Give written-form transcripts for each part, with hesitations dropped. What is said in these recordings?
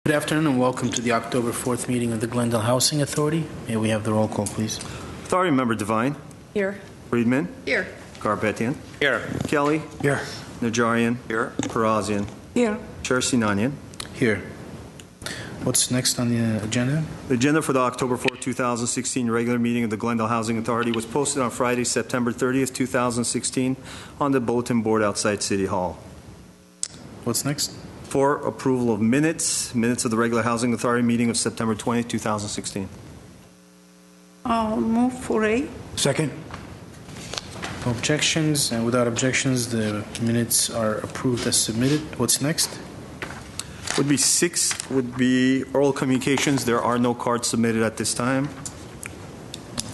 Good afternoon and welcome to the October 4th meeting of the Glendale Housing Authority. May we have the roll call, please? Authority Member Devine. Here. Friedman. Here. Garbettian. Here. Kelly. Here. Najarian. Here. Parazian. Here. Chair Sinanian. Here. What's next on the agenda? The agenda for the October 4, 2016 regular meeting of the Glendale Housing Authority was posted on Friday, September 30th, 2016 on the bulletin board outside City Hall. What's next? For approval of minutes of the regular Housing Authority meeting of September 20th, 2016. I'll move for A. Second. No objections, and without objections, the minutes are approved as submitted. What's next? Would be 6 would be oral communications. There are no cards submitted at this time.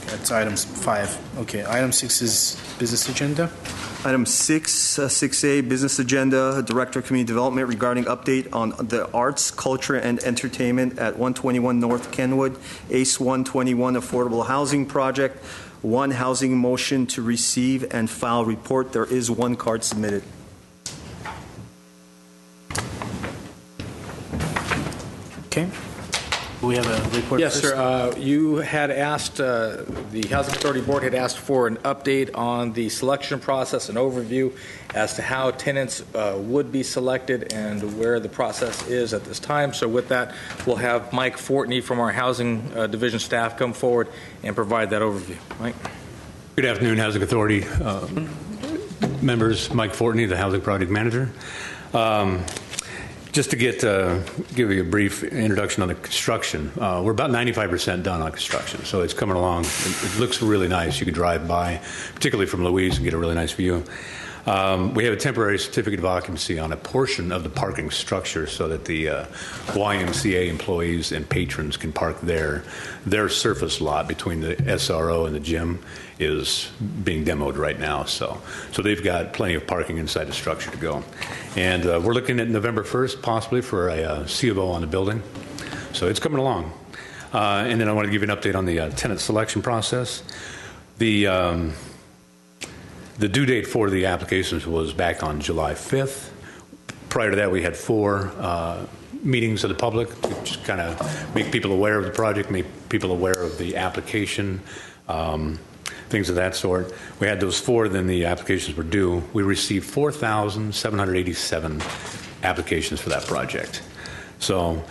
That's item 5. Okay, item 6 is business agenda. Item 6A, business agenda, Director of Community Development regarding update on the arts, culture, and entertainment at 121 North Kenwood, ACE 121 Affordable Housing Project. 1 housing motion to receive and file report. There is 1 card submitted. Okay. We have a report. Yes, sir. You had asked, the Housing Authority Board had asked for an update on the selection process, an overview as to how tenants would be selected and where the process is at this time. So with that, we'll have Mike Fortney from our Housing Division staff come forward and provide that overview. Mike? Good afternoon, Housing Authority members. Mike Fortney, the Housing Project Manager. Just to give you a brief introduction on the construction, we're about 95% done on construction, so it's coming along. It looks really nice. You can drive by, particularly from Louise, and get a really nice view. We have a temporary certificate of occupancy on a portion of the parking structure so that the YMCA employees and patrons can park there. Their surface lot between the SRO and the gym is being demoed right now, so they've got plenty of parking inside the structure to go. And we're looking at November 1st possibly for a C of O on the building, so it's coming along. And then I want to give you an update on the tenant selection process. The due date for the applications was back on July 5th. Prior to that, we had 4 meetings of the public to just kind of make people aware of the project, make people aware of the application, things of that sort. We had those 4, then the applications were due. We received 4,787 applications for that project. So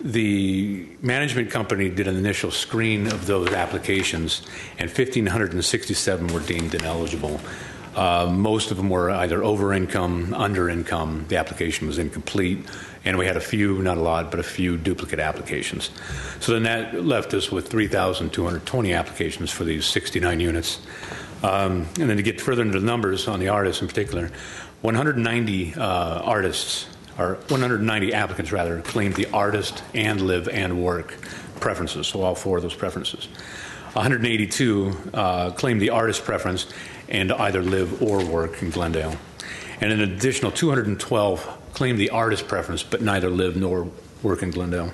the management company did an initial screen of those applications, and 1,567 were deemed ineligible. Most of them were either over income, under income. The application was incomplete, and we had a few, not a lot, but a few duplicate applications. So then that left us with 3,220 applications for these 69 units. And then to get further into the numbers on the artists in particular, 190 190 applicants rather claimed the artist and live and work preferences, so all 4 of those preferences. 182 claimed the artist preference and either live or work in Glendale. And an additional 212 claimed the artist preference but neither live nor work in Glendale.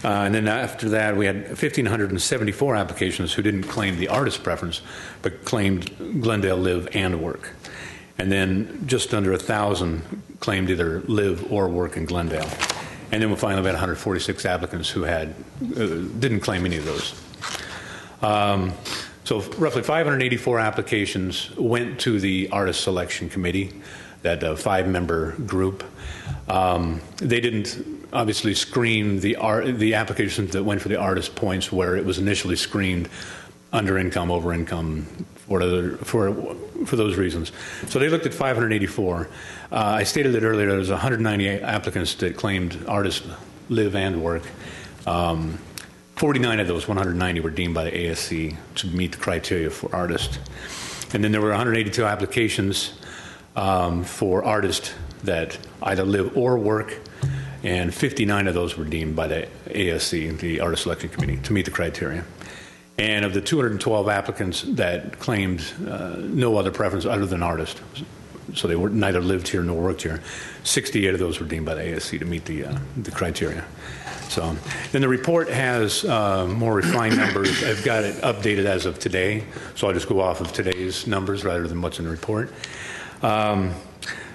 And then after that, we had 1,574 applications who didn't claim the artist preference but claimed Glendale live and work. And then just under 1,000 claimed either live or work in Glendale. And then we finally had 146 applicants who had didn't claim any of those. So roughly 584 applications went to the artist selection committee, that 5-member group. They didn't obviously screen the applications that went for the artist points where it was initially screened under income, over income, for those reasons. So they looked at 584. I stated it earlier, there was 198 applicants that claimed artists live and work. 49 of those 190 were deemed by the ASC to meet the criteria for artist. And then there were 182 applications for artists that either live or work, and 59 of those were deemed by the ASC, the Artist Selection Committee, to meet the criteria. And of the 212 applicants that claimed no other preference other than artist, so they were neither lived here nor worked here, 68 of those were deemed by the ASC to meet the criteria. So then the report has more refined numbers. I've got it updated as of today, so I'll just go off of today's numbers rather than what's in the report.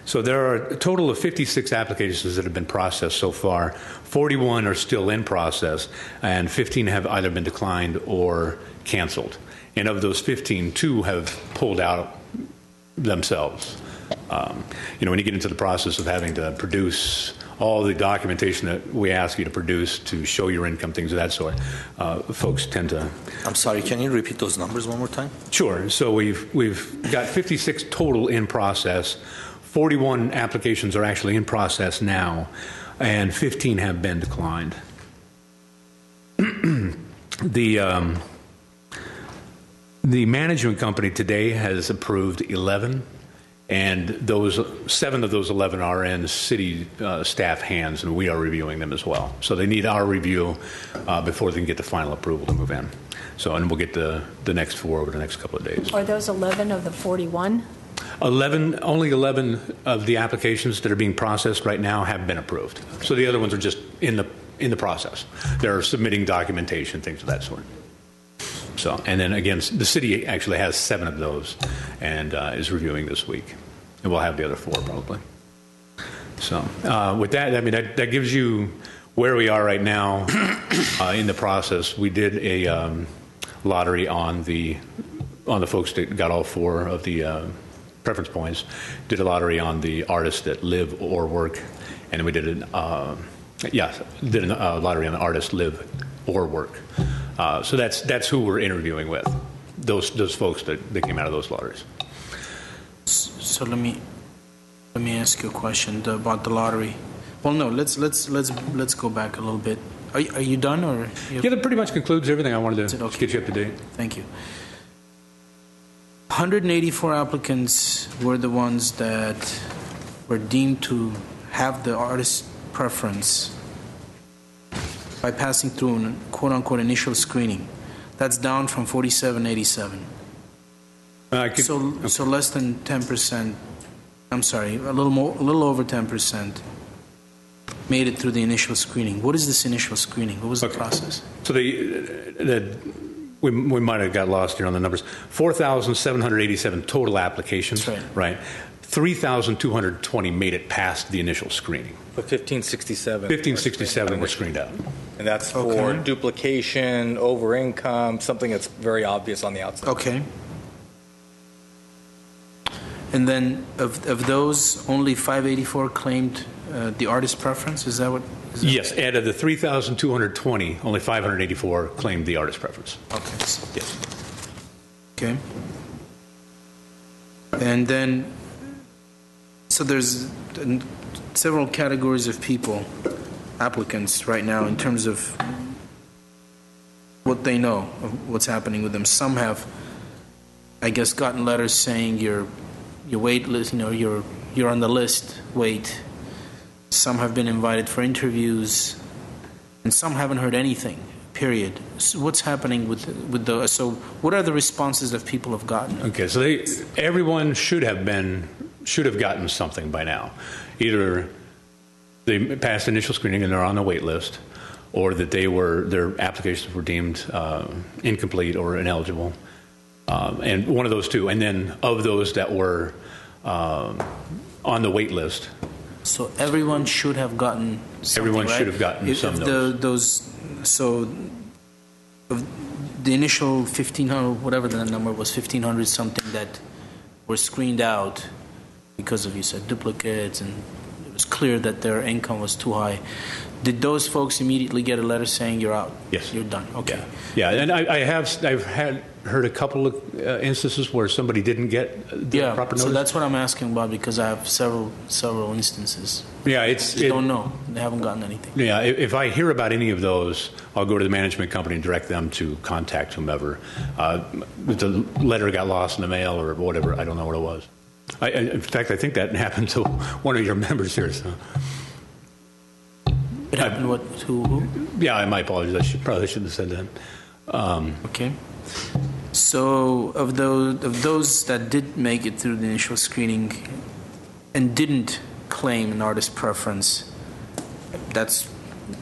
So there are a total of 56 applications that have been processed so far. 41 are still in process, and 15 have either been declined or canceled. And of those 15, 2 have pulled out themselves. When you get into the process of having to produce all the documentation that we ask you to produce to show your income, things of that sort, folks tend to... I'm sorry, can you repeat those numbers one more time? Sure. So we've got 56 total in process. 41 applications are actually in process now, and 15 have been declined. The management company today has approved 11, and 7 of those 11 are in city staff hands, and we are reviewing them as well. So they need our review before they can get the final approval to move in. And we'll get the next 4 over the next couple of days. Are those 11 of the 41? Only 11 of the applications that are being processed right now have been approved. So the other ones are just in the process. They're submitting documentation, things of that sort. And then again, the city actually has 7 of those and is reviewing this week, and we'll have the other 4 probably. So with that, I mean that gives you where we are right now in the process. We did a lottery on the folks that got all 4 of the preference points. Did a lottery on the artists that live or work, and then we did a lottery on the artists live or work. So that's who we're interviewing with. Those folks that came out of those lotteries. So let me ask you a question about the lottery. Well, no, let's go back a little bit. Are you done or? Yeah, that pretty much concludes everything I wanted to get you up to date. Thank you. 184 applicants were the ones that were deemed to have the artist preference by passing through an quote-unquote initial screening. That's down from 4787. So less than 10%. I'm sorry, a little over 10% made it through the initial screening. What is this initial screening? What was the process? So we might have got lost here on the numbers. 4,787 total applications. That's right. 3,220 made it past the initial screening. But 1567. 1567 were screened out. And that's for duplication, over income, something that's very obvious on the outside. Okay. And then of those, only 584 claimed the artist preference? Is that what? Yes, out of the 3,220, only 584 claimed the artist preference. Okay. Yes. Okay. And then, so there's several categories of people, applicants right now, in terms of what they know of what's happening with them. Some have, I guess, gotten letters saying your wait list, you're on the list, wait. Some have been invited for interviews, and some haven't heard anything, period. So what's happening with the, so what are the responses that people have gotten? Okay, so everyone should have gotten something by now. Either they passed initial screening and they're on the wait list, or that their applications were deemed incomplete or ineligible. And one of those two. And then of those that were on the wait list. So everyone should have gotten something, everyone right? should have gotten some of those. So of the initial 1,500, whatever the number was, 1,500 something that were screened out because of, you said, duplicates, and it was clear that their income was too high. Did those folks immediately get a letter saying you're out? Yes. You're done. Okay. Yeah, and I've heard a couple of instances where somebody didn't get the proper notice. So that's what I'm asking about, because I have several instances. Yeah, They don't know. They haven't gotten anything. Yeah, if I hear about any of those, I'll go to the management company and direct them to contact whomever. If the letter got lost in the mail or whatever, I don't know what it was. In fact, I think that happened to one of your members here. So. It happened to who? Yeah, my apologies. Probably shouldn't have said that. Okay. So of those that did make it through the initial screening and didn't claim an artist preference, that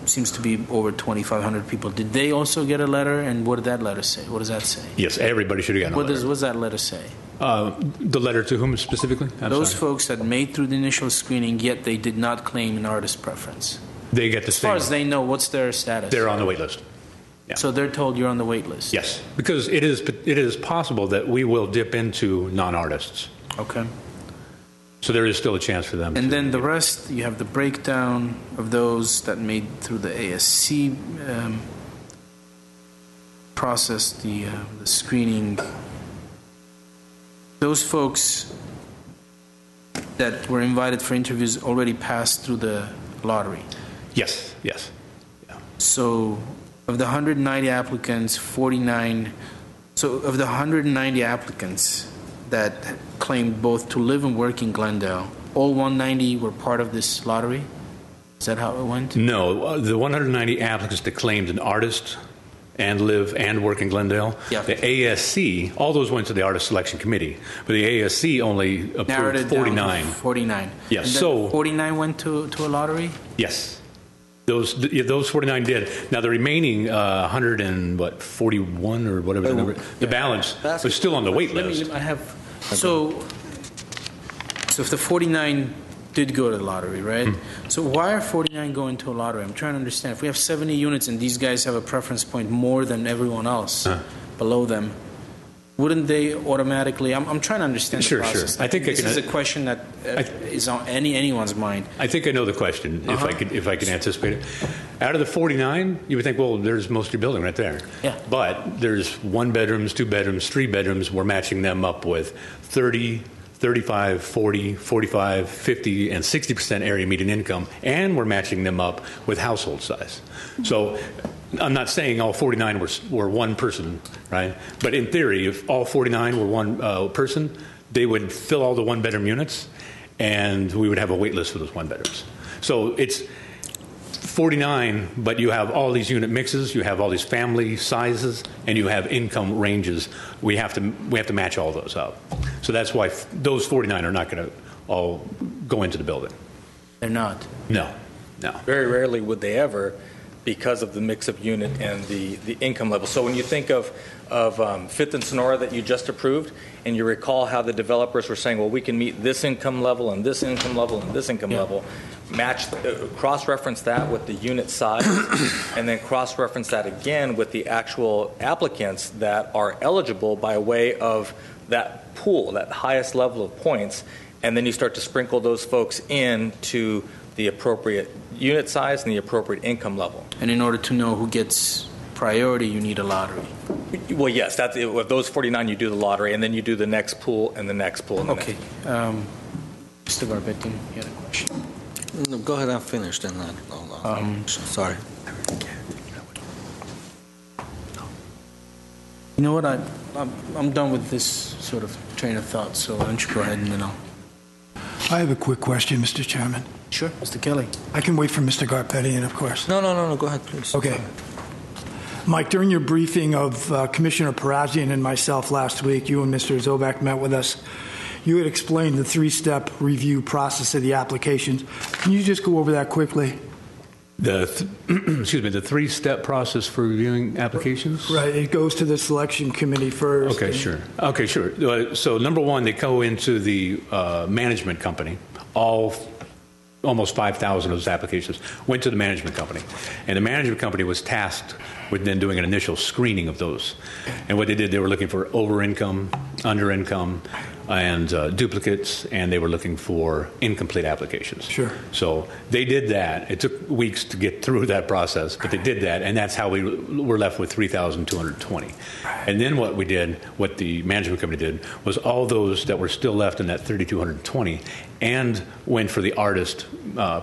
seems to be over 2,500 people. Did they also get a letter? And what did that letter say? What does that say? Yes, everybody should have gotten a letter. What does that letter say? The letter to whom specifically? Those folks that made through the initial screening, yet they did not claim an artist preference. They get the As far as they know, what's their status? They're on the wait list. Yeah. So they're told you're on the wait list? Yes, because it is possible that we will dip into non-artists. Okay. So there is still a chance for them. And then the rest, you have the breakdown of those that made through the ASC process, the screening. Those folks that were invited for interviews already passed through the lottery. Yes, yes. Yeah. So of the 190 applicants, 49. So of the 190 applicants that claimed both to live and work in Glendale, all 190 were part of this lottery? Is that how it went? No, the 190 applicants that claimed an artist and live and work in Glendale, Yeah. the ASC, all those went to the Artist Selection Committee, but the ASC only Narrowed approved it 49. down to 49. Yes, And then so- 49 went to a lottery? Yes. Those 49 did. Now the remaining 141 or whatever the number, the balance was still on the wait list. I have. So if the 49 did go to the lottery, right? So why are 49 going to a lottery? I'm trying to understand. If we have 70 units and these guys have a preference point more than everyone else below them, wouldn't they automatically? I'm trying to understand Sure, the process. sure. I think this is a question that is on anyone's mind. I think I know the question. If I can anticipate it, out of the 49, you would think, well, there's most of your building right there. Yeah. But there's 1 bedrooms, 2 bedrooms, 3 bedrooms. We're matching them up with 30, 35, 40, 45, 50, and 60% area median income, and we're matching them up with household size. So I'm not saying all 49 were one person, right? But in theory, if all 49 were one person, they would fill all the 1-bedroom units, and we would have a wait list for those 1-bedrooms. So it's 49, but you have all these unit mixes, you have all these family sizes, and you have income ranges. We have to match all those up. So that's why those 49 are not going to all go into the building. They're not. No. Very rarely would they ever, because of the mix of unit and the income level. So when you think of Fifth and Sonora that you just approved, and you recall how the developers were saying, well, we can meet this income level and this income level and this income level, cross-reference that with the unit size, and then cross-reference that again with the actual applicants that are eligible by way of that pool, that highest level of points, and then you start to sprinkle those folks into the appropriate unit size and the appropriate income level. And in order to know who gets priority, you need a lottery. Well, yes, that's it. With those 49, you do the lottery, and then you do the next pool and the next pool. And the Okay. Mr. Garbetin, you had a question? No, go ahead and finish then. Sorry. You know what? I'm done with this sort of train of thought, so why don't you go ahead and then I'll... I have a quick question, Mr. Chairman. Sure, Mr. Kelly. I can wait for Mr. Garpetian, of course. No. Go ahead, please. Okay. Mike, during your briefing of Commissioner Parazian and myself last week, you and Mr. Zobak met with us. You had explained the 3-step review process of the applications. Can you just go over that quickly? The 3-step process for reviewing applications? Right. It goes to the selection committee first. Okay, sure. So number one, they go into the management company. Almost 5,000 of those applications went to the management company. And the management company was tasked with then doing an initial screening of those. And what they did, they were looking for over-income, under-income, and duplicates, and they were looking for incomplete applications. Sure. So they did that. It took weeks to get through that process, but they did that, and that's how we were left with 3,220. And then what the management company did, was all those that were still left in that 3,220 and went for the artist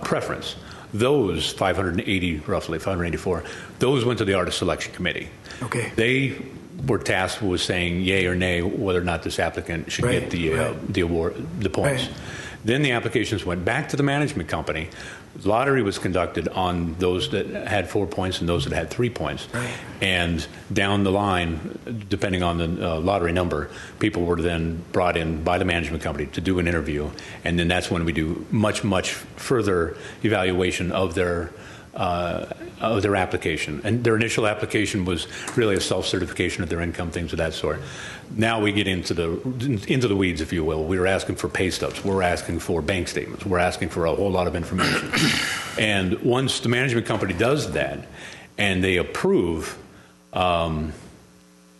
preference. Those 584, those went to the Artist Selection Committee. Okay. They were tasked with saying yay or nay whether or not this applicant should get the award, the points. Right. Then the applications went back to the management company. The lottery was conducted on those that had 4 points and those that had 3 points. Right. And down the line, depending on the lottery number, people were then brought in by the management company to do an interview. And then that's when we do much, much further evaluation of their of their application. And their initial application was really a self-certification of their income, things of that sort. Now we get into the weeds, if you will. We were asking for pay stubs. We're asking for bank statements. We're asking for a whole lot of information. And once the management company does that and they approve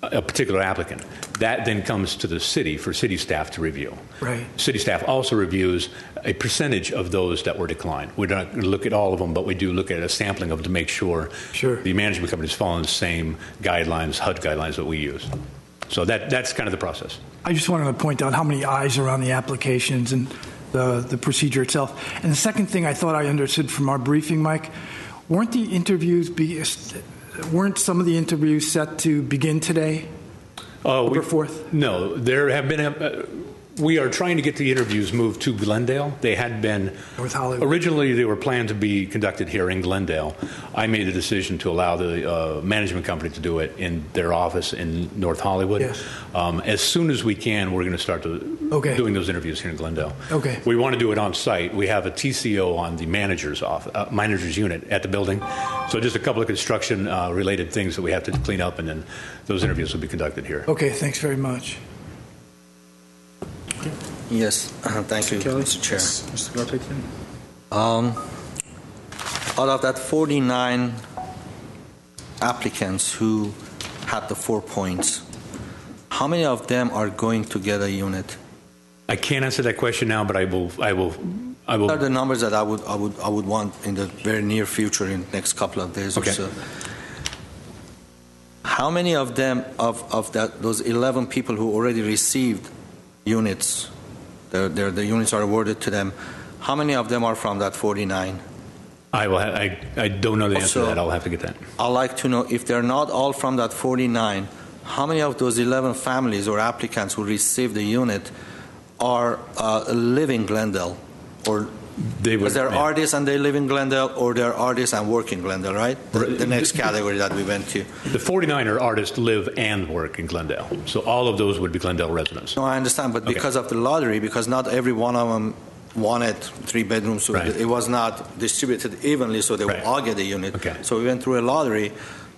a particular applicant, that then comes to the city for city staff to review. Right. City staff also reviews a percentage of those that were declined. We're not going to look at all of them, but we do look at a sampling of them to make sure the management company is following the same guidelines, HUD guidelines that we use. So that's kind of the process. I just wanted to point out how many eyes are on the applications and the procedure itself. And the second thing I thought I understood from our briefing, Mike, weren't some of the interviews set to begin today? October 4th? No, there have been we are trying to get the interviews moved to Glendale. They had been North Hollywood. Originally, they were planned to be conducted here in Glendale. I made a decision to allow the management company to do it in their office in North Hollywood. Yes. As soon as we can, we're going to start doing those interviews here in Glendale. Okay. We want to do it on site. We have a TCO on the manager's unit at the building. So just a couple of construction related things that we have to clean up, and then those interviews will be conducted here. Okay, thanks very much. Yes, thank you, Mr. Chair. Mr. Garpetian? Out of that 49 applicants who had the 4 points, how many of them are going to get a unit? I can't answer that question now, but I will. What are the numbers that I would want in the very near future, in the next couple of days or so? How many of them, those 11 people who already received units, the units are awarded to them, how many of them are from that 49? I don't know the answer to that. I'll have to get that. I'd like to know, if they're not all from that 49, how many of those 11 families or applicants who received the unit are live in Glendale? Or because they're artists and they live in Glendale, or they're artists and work in Glendale, right? The next category that we went to. The 49 are artists live and work in Glendale. So all of those would be Glendale residents. No, I understand, but because of the lottery, because not every one of them wanted 3 bedrooms, so it was not distributed evenly, so they would all get a unit. So we went through a lottery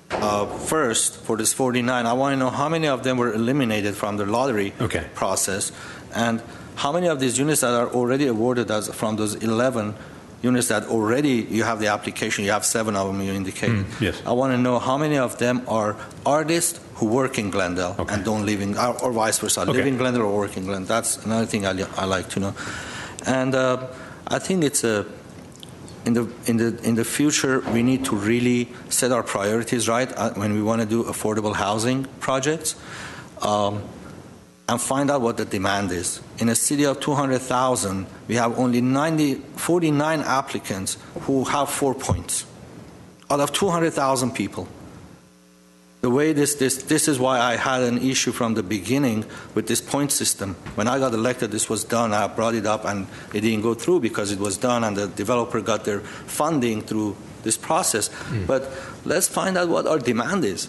first for this 49. I want to know how many of them were eliminated from the lottery process, and how many of these units that are already awarded as from those 11 units that already you have the application, you have 7 of them you indicated. Yes. I want to know how many of them are artists who work in Glendale and don't live in, or vice versa, live in Glendale or work in Glendale. That's another thing I like to know. And I think it's in the future we need to really set our priorities right when we want to do affordable housing projects. And find out what the demand is. In a city of 200,000, we have only 49 applicants who have 4 points out of 200,000 people. The way this is why I had an issue from the beginning with this point system. When I got elected, this was done. I brought it up, and it didn't go through because it was done, and the developer got their funding through this process. But let's find out what our demand is.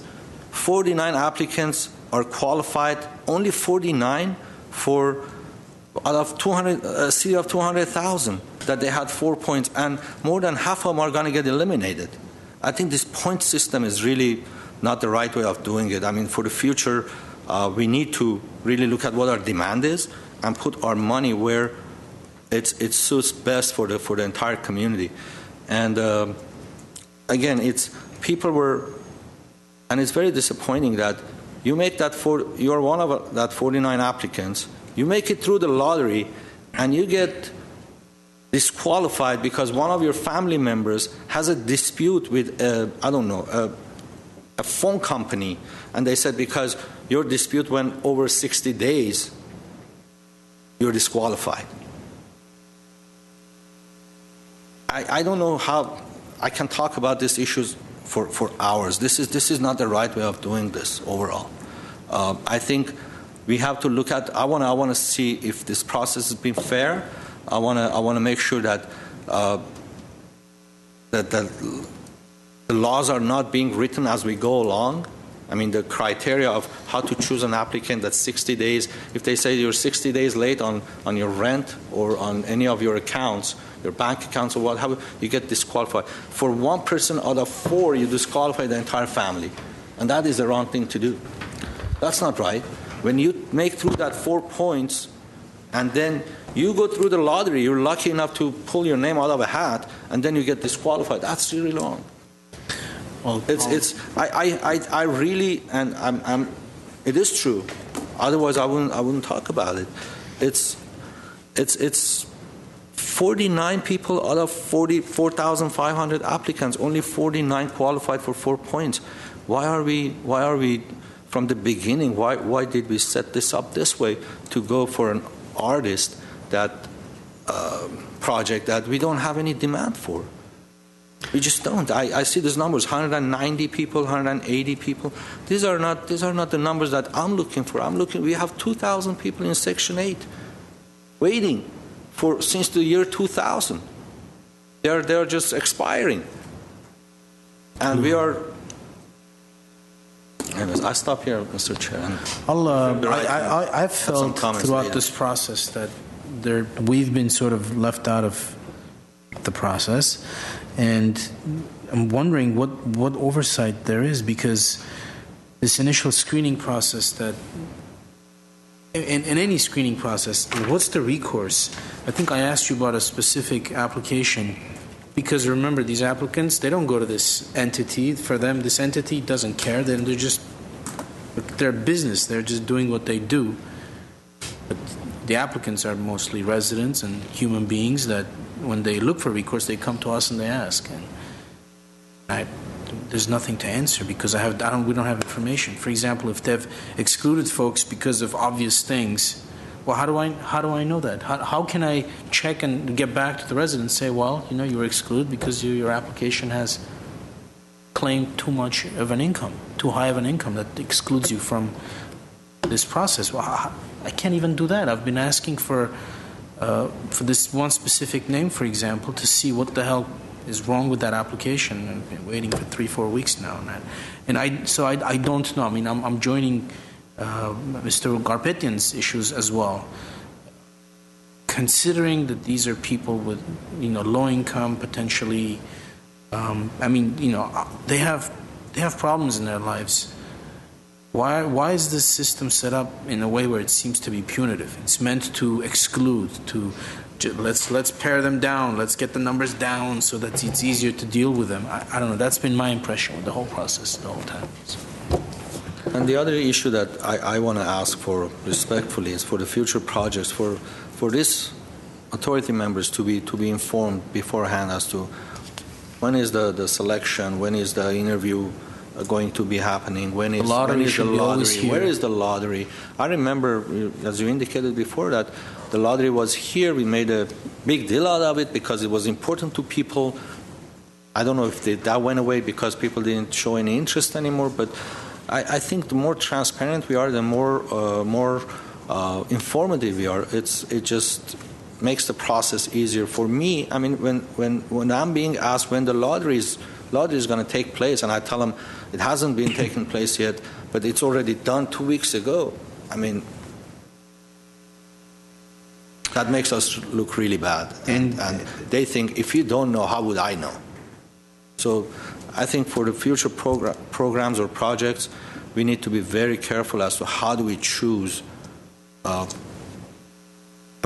49 applicants are qualified, only 49 for out of 200, a city of 200,000 that they had 4 points, and more than half of them are going to get eliminated. I think this point system is really not the right way of doing it. I mean, for the future, we need to really look at what our demand is and put our money where it suits best for the entire community. And again, people were, and it's very disappointing that you make that you're one of that 49 applicants. You make it through the lottery, and you get disqualified because one of your family members has a dispute with a phone company, and they said because your dispute went over 60 days, you're disqualified. I don't know how I can talk about these issues for hours. This is not the right way of doing this overall. I think we have to look at. I want to see if this process has been fair. I want to make sure that that the laws are not being written as we go along. I mean, the criteria of how to choose an applicant that's 60 days, if they say you're 60 days late on your rent or on any of your accounts, your bank accounts or whatever, you get disqualified. For one person out of 4, you disqualify the entire family. And that is the wrong thing to do. That's not right. When you make through that 4 points and then you go through the lottery, you're lucky enough to pull your name out of a hat and then you get disqualified. That's really wrong. Well, I really, and it is true. Otherwise, I wouldn't talk about it. It's 49 people out of 4,500 applicants. Only 49 qualified for 4 points. Why are we from the beginning? Why did we set this up this way to go for an artist that project that we don't have any demand for? We just don't. I see these numbers: 190 people, 180 people. These are not the numbers that I'm looking for. We have 2,000 people in Section 8 waiting since the year 2000. They're just expiring, and we are. Anyways, I stop here, Mr. Chair. I've felt throughout this process that we've been sort of left out of the process, and I'm wondering what oversight there is, because this initial screening process that in any screening process, what's the recourse? I think I asked you about a specific application, because remember, these applicants, they don't go to this entity. For them, this entity doesn't care. They're business. They're just doing what they do. But the applicants are mostly residents and human beings that when they look for recourse, they come to us and they ask. And there's nothing to answer because we don't have information. For example, if they've excluded folks because of obvious things, well, how do I know that? How can I check and get back to the resident and say, well, you were excluded because your application has claimed too much of an income, too high of an income that excludes you from this process? Well, I can't even do that. I've been asking for this one specific name, for example, to see what the hell is wrong with that application. I've been waiting for 3-4 weeks now, and I don't know. I mean, I'm joining Mr. Garpetian's issues as well. Considering that these are people with low income, potentially, they have problems in their lives. Why is this system set up in a way where it seems to be punitive? It's meant to exclude, let's pare them down, let's get the numbers down so that it's easier to deal with them. I don't know. That's been my impression with the whole process the whole time. And the other issue that I want to ask for respectfully is for the future projects, for these authority members to be informed beforehand as to when is the selection, when is the interview going to be happening, when is the lottery, where is the lottery. I remember, as you indicated before, that the lottery was here. We made a big deal out of it because it was important to people. I don't know if that went away because people didn't show any interest anymore, but I think the more transparent we are, the more informative we are. It just makes the process easier for me. I mean, when I'm being asked when the lottery is going to take place, and I tell them it hasn't been taking place yet, but it's already done 2 weeks ago. I mean, that makes us look really bad. And they think, if you don't know, how would I know? So I think for the future programs or projects, we need to be very careful as to how do we choose a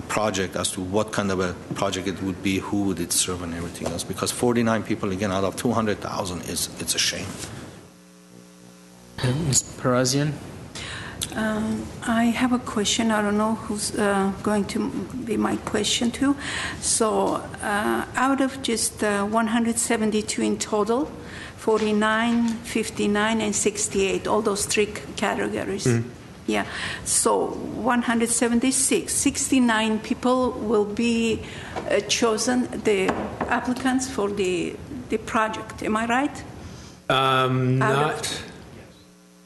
project, as to what kind of a project it would be, who would it serve, and everything else. Because 49 people, again, out of 200,000, it's a shame. Ms. Parazian? I have a question. I don't know who's going to be my question to. So out of just 172 in total, 49, 59, and 68, all those 3 categories. Mm-hmm. Yeah. So 176, 69 people will be chosen, the applicants for the project. Am I right?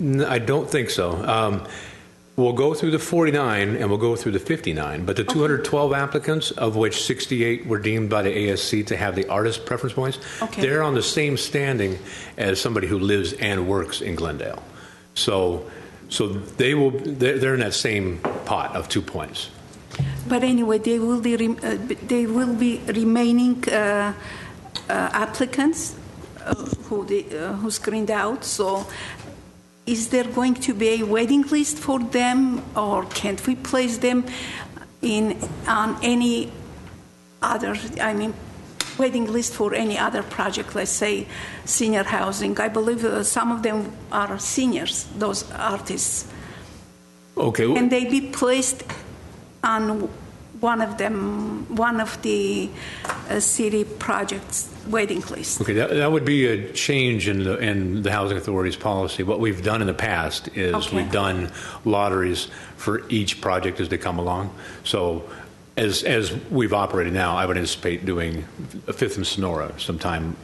I don't think so. We'll go through the 49 and we'll go through the 59, but the 212 applicants, of which 68 were deemed by the ASC to have the artist preference points, they're on the same standing as somebody who lives and works in Glendale. So they're in that same pot of 2 points. But anyway, they will be remaining applicants who screened out. So, is there going to be a waiting list for them, or can't we place them on any other? I mean, waiting list for any other project, let's say senior housing. I believe some of them are seniors, those artists. Okay. Can they be placed on one of the city projects waiting list? Okay, that would be a change in the Housing Authority's policy. What we've done in the past is we've done lotteries for each project as they come along. So as we've operated now, I would anticipate doing a Fifth and Sonora sometime.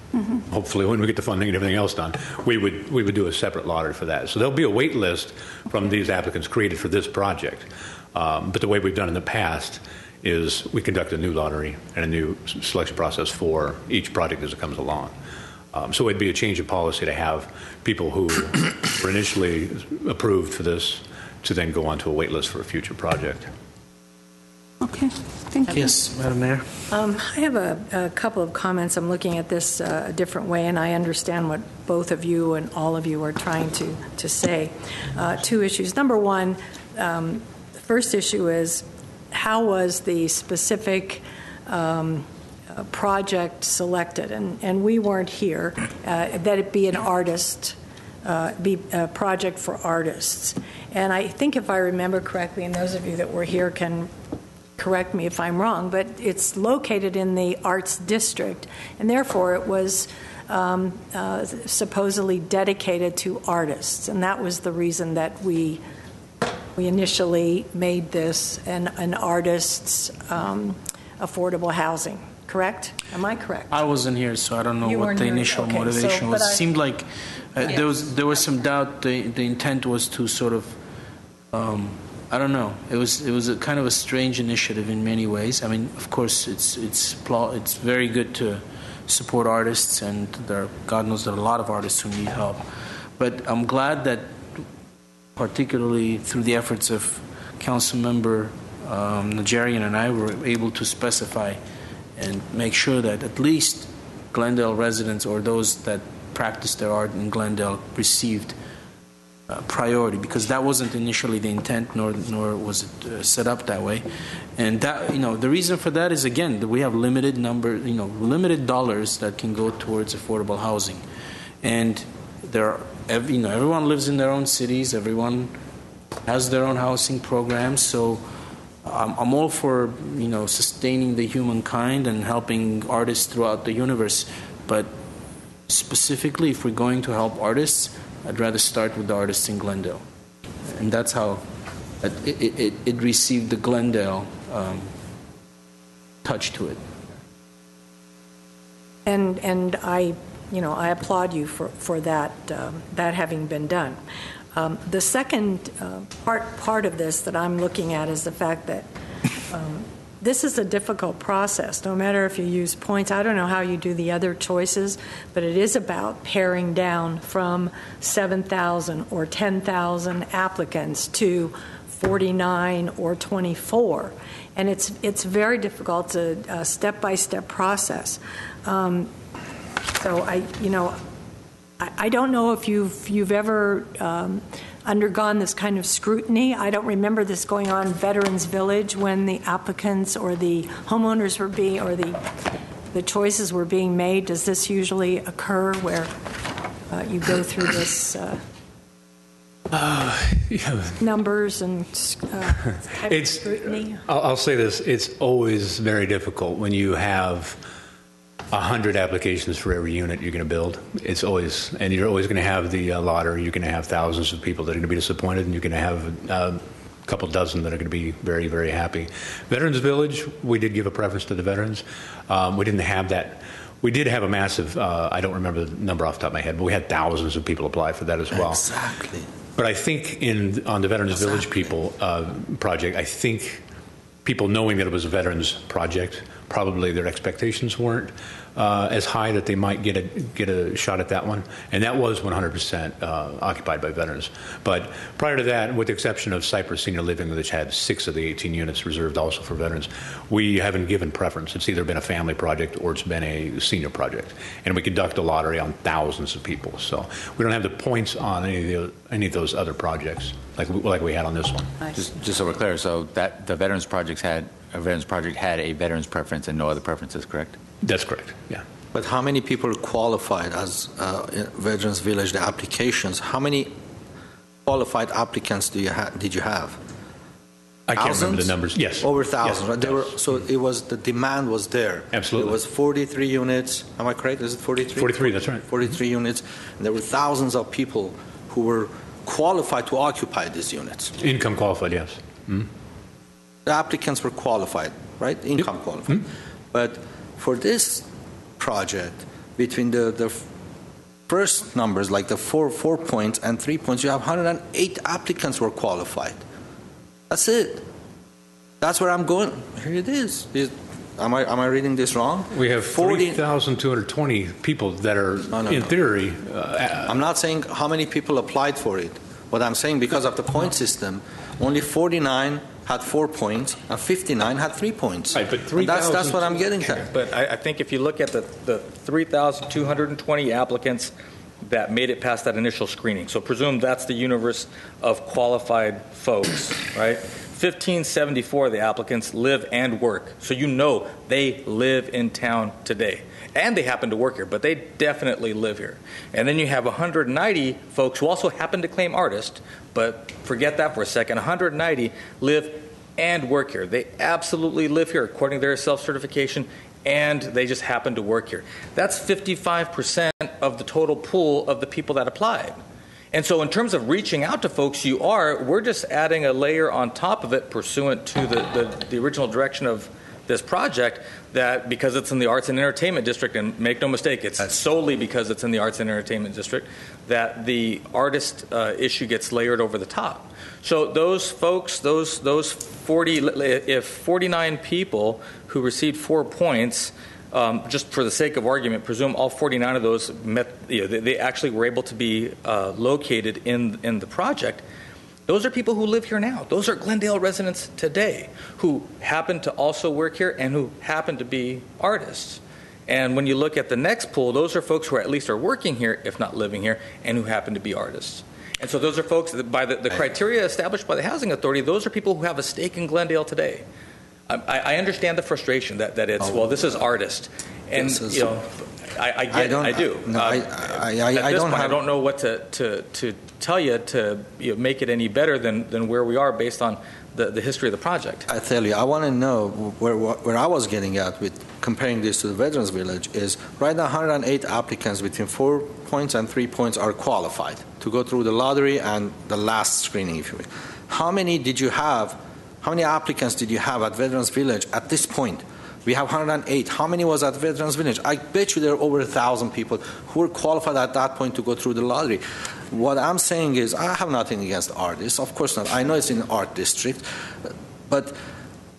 Hopefully, when we get the funding and everything else done, we would do a separate lottery for that. So there'll be a wait list from these applicants created for this project. But the way we've done in the past is we conduct a new lottery and a new selection process for each project as it comes along. So it'd be a change of policy to have people who were initially approved for this to then go on to a wait list for a future project. Okay, thank you. Yes, Madam Mayor. I have a couple of comments. I'm looking at this a different way, and I understand what both of you and all of you are trying to say. Two issues. Number one, the first issue is, how was the specific project selected? And we weren't here. That it be an artist, be a project for artists. And I think if I remember correctly, and those of you that were here can correct me if I'm wrong, but it's located in the Arts District, and therefore it was supposedly dedicated to artists. And that was the reason that we initially made this an artist's affordable housing, correct? Am I correct? I wasn't here, so I don't know You what weren't the here. initial Okay, motivation was. but It seemed like there was some doubt. The intent was to sort of, I don't know. It was a kind of a strange initiative in many ways. I mean, of course, it's very good to support artists, and God knows there are a lot of artists who need help. But I'm glad that, particularly through the efforts of Councilmember Najarian and I, were able to specify and make sure that at least Glendale residents or those that practice their art in Glendale received priority, because that wasn't initially the intent, nor was it set up that way. And that, the reason for that is, again, that we have limited dollars that can go towards affordable housing, and everyone lives in their own cities, everyone has their own housing programs. So I'm all for sustaining the humankind and helping artists throughout the universe, but specifically, if we're going to help artists, I'd rather start with the artists in Glendale, and that's how it received the Glendale touch to it. And I applaud you for that having been done. The second part of this that I'm looking at is the fact that this is a difficult process. No matter if you use points, I don't know how you do the other choices, but it is about paring down from 7,000 or 10,000 applicants to 49 or 24, and it's very difficult. It's a step-by-step process. So I don't know if you've ever undergone this kind of scrutiny. I don't remember this going on in Veterans Village when the applicants or the homeowners were the choices were being made. Does this usually occur where you go through this numbers and type of scrutiny? I'll say this: it's always very difficult when you have 100 applications for every unit you're going to build. And you're always going to have the lottery. You're going to have thousands of people that are going to be disappointed, and you're going to have a couple dozen that are going to be very, very happy. Veterans Village, we did give a preference to the veterans. We didn't have that. We did have a massive, I don't remember the number off the top of my head, but we had thousands of people apply for that as well. Exactly. But I think on the Veterans Village project, I think people knowing that it was a veterans project probably their expectations weren't as high that they might get a shot at that one. And that was 100% occupied by veterans. But prior to that, with the exception of Cypress Senior Living, which had 6 of the 18 units reserved also for veterans, we haven't given preference. It's either been a family project or it's been a senior project. And we conduct a lottery on thousands of people. So we don't have the points on any of those other projects like we had on this one. Just so we're clear, so that the Veterans Project had a veterans preference and no other preferences, correct? That's correct, yeah. But how many people qualified as Veterans Village, the applications? How many qualified applicants did you have? I can't remember the numbers. Yes. Over 1,000, right? Yes. So it was, the demand was there. Absolutely. It was 43 units. Am I correct? Is it 43? 43, that's right. 43 units. And there were thousands of people who were qualified to occupy these units. Income qualified, yes. Mm-hmm. The applicants were qualified, right? Income qualified. Mm-hmm. But for this project, between the first numbers, like the 4 points and 3 points, you have 108 applicants were qualified. That's it. That's where I'm going. Here it is. Am I reading this wrong? We have 3,220 people that are, in theory... I'm not saying how many people applied for it. What I'm saying, because of the point system, only 49 had 4 points and 59 had 3 points. Right, but 3,000... That's what I'm getting at. But I think if you look at the 3,220 applicants that made it past that initial screening, so presume that's the universe of qualified folks, right? 1,574 of the applicants live and work. So you know they live in town today. And they happen to work here, but they definitely live here. And then you have 190 folks who also happen to claim artist, but forget that for a second. 190 live and work here. They absolutely live here according to their self-certification, and they just happen to work here. That's 55% of the total pool of the people that applied. And so in terms of reaching out to folks, we're just adding a layer on top of it pursuant to the original direction of this project, that because it's in the Arts and Entertainment District, and make no mistake, it's solely because it's in the Arts and Entertainment District, that the artist issue gets layered over the top. So those folks, those 40, if 49 people who received 4 points, just for the sake of argument, presume all 49 of those met, they actually were able to be located in the project. Those are people who live here now. Those are Glendale residents today who happen to also work here and who happen to be artists. And when you look at the next pool, those are folks who at least are working here, if not living here, and who happen to be artists. And so those are folks that by the criteria established by the Housing Authority, those are people who have a stake in Glendale today. I understand the frustration that it's, well, this is artist. And, I get it. I do. I don't know what to tell you to make it any better than where we are based on the history of the project. I tell you, I want to know where I was getting at with comparing this to the Veterans Village is right now 108 applicants between 4 points and 3 points are qualified to go through the lottery and the last screening, if you will. How many applicants did you have at Veterans Village at this point? We have 108. How many was at Veterans Village? I bet you there are over 1,000 people who were qualified at that point to go through the lottery. What I'm saying is I have nothing against artists. Of course not. I know it's in an art district. But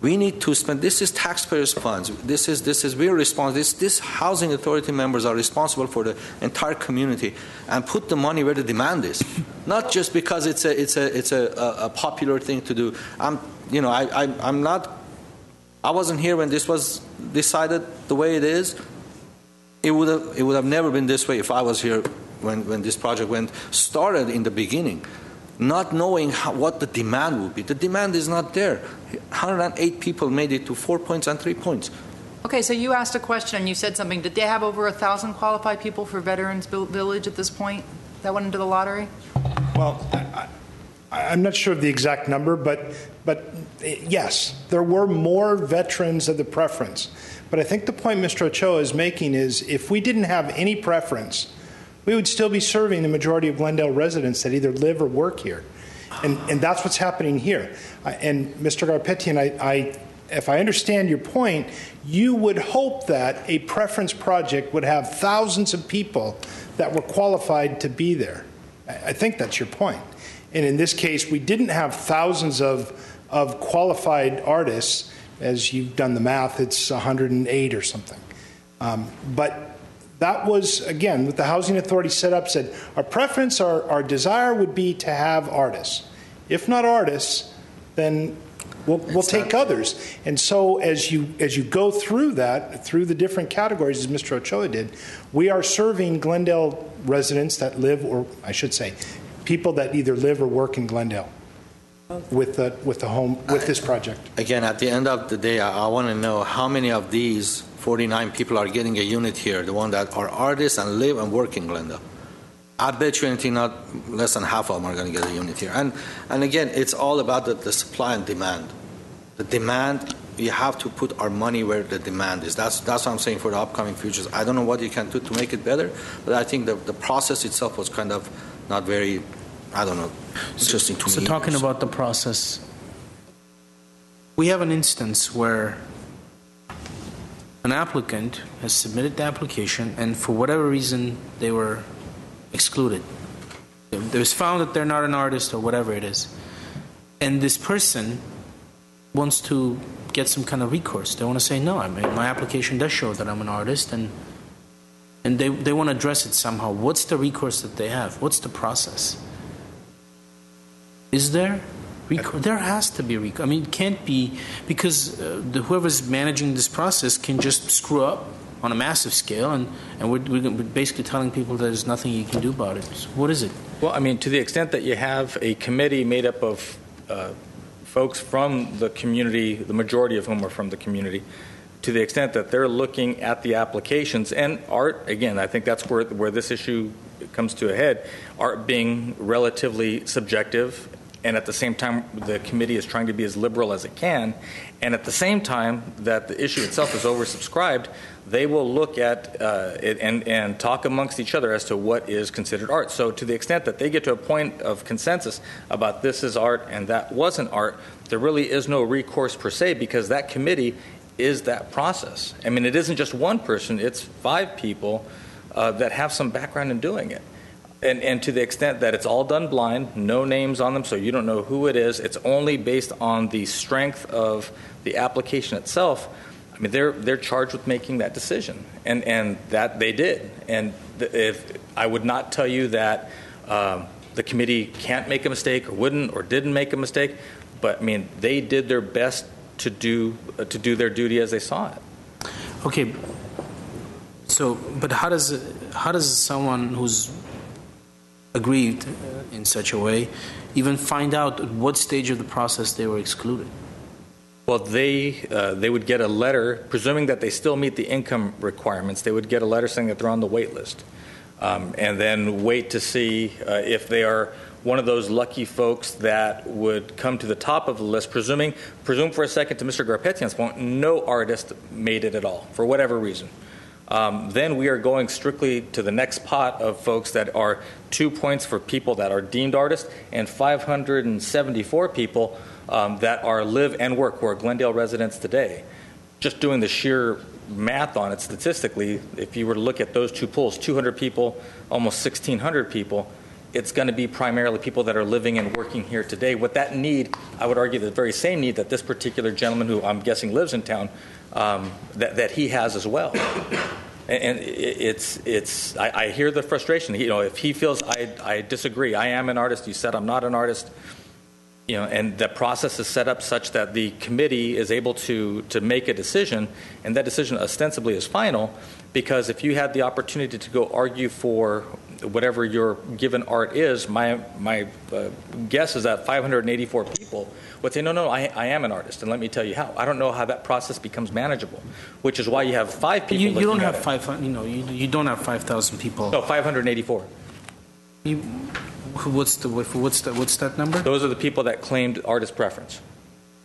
we need to spend, this is taxpayers' funds. We're responsible. This housing authority members are responsible for the entire community and put the money where the demand is. Not just because it's a popular thing to do. I wasn't here when this was decided the way it is. It would have never been this way if I was here when this project started in the beginning, not knowing what the demand would be. The demand is not there. 108 people made it to 4 points and 3 points. Okay, so you asked a question and you said something. Did they have over 1,000 qualified people for Veterans Village at this point that went into the lottery? Well, I'm not sure of the exact number, but yes, there were more veterans of the preference. But I think the point Mr. Ochoa is making is if we didn't have any preference, we would still be serving the majority of Glendale residents that either live or work here. And that's what's happening here. And Mr. Garpetian, if I understand your point, you would hope that a preference project would have thousands of people that were qualified to be there. I think that's your point. And in this case, we didn't have thousands of qualified artists As you've done the math, it's 108 or something. But that was, again, what the Housing Authority set up, said our preference, our desire would be to have artists. If not artists, then we'll take others. And so as you go through that, through the different categories, as Mr. Ochoa did, we are serving Glendale residents that live, or I should say, people that either live or work in Glendale with this project. Again, at the end of the day, I want to know how many of these 49 people are getting a unit here, the one that are artists and live and work in Glendale. I bet you anything not less than half of them are going to get a unit here. And again, it's all about the supply and demand. The demand, you have to put our money where the demand is. That's what I'm saying for the upcoming futures. I don't know what you can do to make it better, but I think the process itself was kind of not very, I don't know, interesting to me. So talking about the process, we have an instance where an applicant has submitted the application and for whatever reason they were excluded. It was found that they're not an artist or whatever it is. And this person wants to get some kind of recourse. They want to say, no, I mean, my application does show that I'm an artist, and they want to address it somehow. What's the recourse that they have? What's the process? Is there recourse? There has to be recourse. I mean, it can't be, because whoever's managing this process can just screw up on a massive scale, and we're basically telling people there's nothing you can do about it. So what is it? Well, I mean, to the extent that you have a committee made up of folks from the community, the majority of whom are from the community, to the extent that they're looking at the applications, and art, again, I think that's where this issue comes to a head, art being relatively subjective, and at the same time the committee is trying to be as liberal as it can, and at the same time that the issue itself is oversubscribed, they will look at it and talk amongst each other as to what is considered art. So to the extent that they get to a point of consensus about this is art and that wasn't art, there really is no recourse per se, because that committee is that process. I mean, it isn't just one person, it's 5 people that have some background in doing it. And to the extent that it's all done blind, no names on them, so you don't know who it is, it's only based on the strength of the application itself. I mean, they're charged with making that decision, and that they did. And if I would not tell you that the committee can't make a mistake or wouldn't or didn't make a mistake, but I mean, they did their best to do their duty as they saw it. Okay. So, but how does someone who's aggrieved in such a way even find out at what stage of the process they were excluded? Well, they would get a letter, presuming that they still meet the income requirements. They would get a letter saying that they're on the wait list, and then wait to see if they are one of those lucky folks that would come to the top of the list. Presume for a second, to Mr. Garpetian's point, no artist made it at all for whatever reason. Then we are going strictly to the next pot of folks that are 2 points for people that are deemed artists and 574 people that are live and work, who are Glendale residents today. Just doing the sheer math on it statistically, if you were to look at those two pools, 200 people, almost 1,600 people, it's going to be primarily people that are living and working here today. With that need, I would argue the very same need that this particular gentleman, who I'm guessing lives in town, that he has as well. And I hear the frustration. You know, if he feels I disagree, I am an artist, you said I'm not an artist, you know, and the process is set up such that the committee is able to make a decision, and that decision ostensibly is final, because if you had the opportunity to go argue for whatever your given art is, my guess is that 584 people would say, no, I am an artist, and let me tell you how. I don't know how that process becomes manageable, which is why you have 5 people. You don't have 500. You know, you don't have 5,000 people. No, 584. What's that number? Those are the people that claimed artist preference.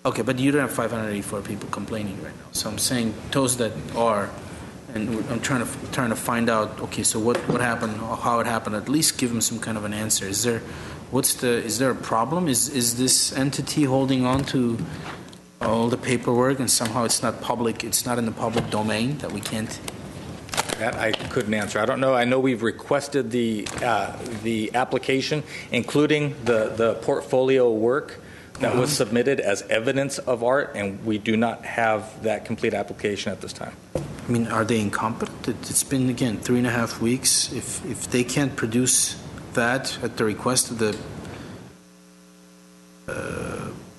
Okay, but you don't have 584 people complaining right now. So I'm saying those that are, and I'm trying to find out. Okay, so what happened, or how it happened? At least give them some kind of an answer. Is there a problem? Is this entity holding on to all the paperwork and somehow it's not public? It's not in the public domain that we can't. That I couldn't answer. I don't know. I know we've requested the application, including the portfolio work, that was submitted as evidence of art, and we do not have that complete application at this time. I mean, are they incompetent? It's been, again, 3.5 weeks. If they can't produce that at the request of the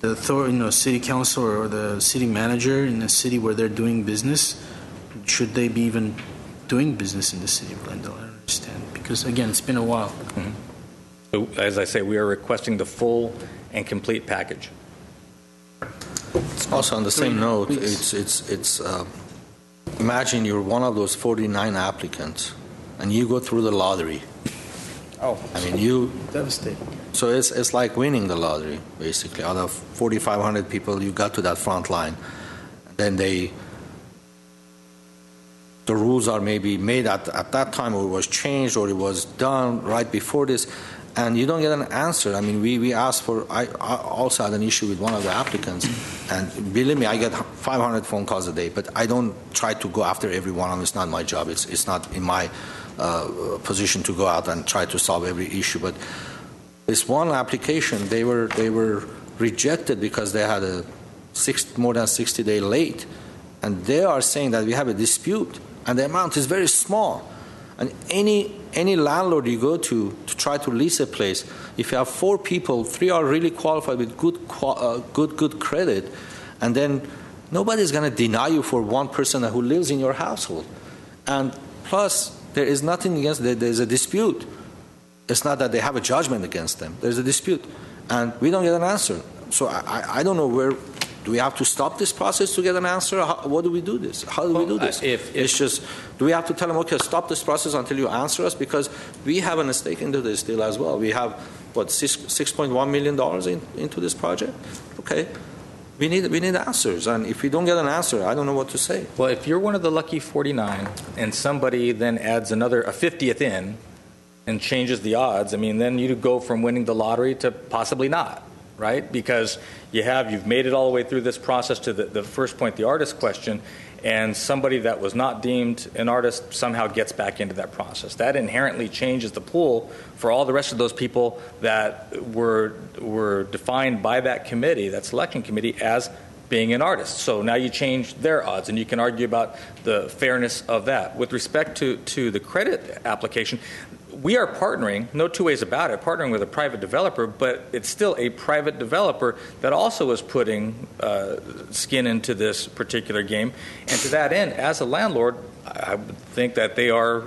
authority, city council or the city manager in the city where they're doing business, should they be even doing business in the city of Glendale? I don't understand. Because, again, it's been a while. Mm-hmm. So, as I say, we are requesting the full and complete package. Also, on the same note, it's imagine you're one of those 49 applicants, and you go through the lottery. Oh, I mean, you devastating. So it's like winning the lottery, basically. Out of 4,500 people, you got to that front line. Then the rules are maybe made at that time, or it was changed, or it was done right before this, and you don't get an answer. I mean, we asked for, I also had an issue with one of the applicants, and believe me, I get 500 phone calls a day, but I don't try to go after every one of them. It's not my job. It's not in my position to go out and try to solve every issue. But this one application, they were rejected because they had a more than 60-day late, and they are saying that we have a dispute, and the amount is very small. And any landlord you go to try to lease a place, if you have 4 people, 3 are really qualified with good credit, and then nobody's going to deny you for one person who lives in your household. And plus, there is nothing against them. There's a dispute. It's not that they have a judgment against them. There's a dispute, and we don't get an answer. So I don't know where. Do we have to stop this process to get an answer? What do we do this? How do we do this? It's just, do we have to tell them, okay, stop this process until you answer us? Because we have a stake into this deal as well. We have, $6.1 million into this project? Okay. We need answers. And if we don't get an answer, I don't know what to say. Well, if you're one of the lucky 49 and somebody then adds a 50th in and changes the odds, I mean, then you go from winning the lottery to possibly not. Right? Because you've made it all the way through this process to the first point, the artist question, and somebody that was not deemed an artist somehow gets back into that process. That inherently changes the pool for all the rest of those people that were defined by that committee, that selection committee, as being an artist. So now you change their odds, and you can argue about the fairness of that. With respect to the credit application, we are partnering, no two ways about it, partnering with a private developer, but it's still a private developer that also is putting skin into this particular game. And to that end, as a landlord, I would think that they are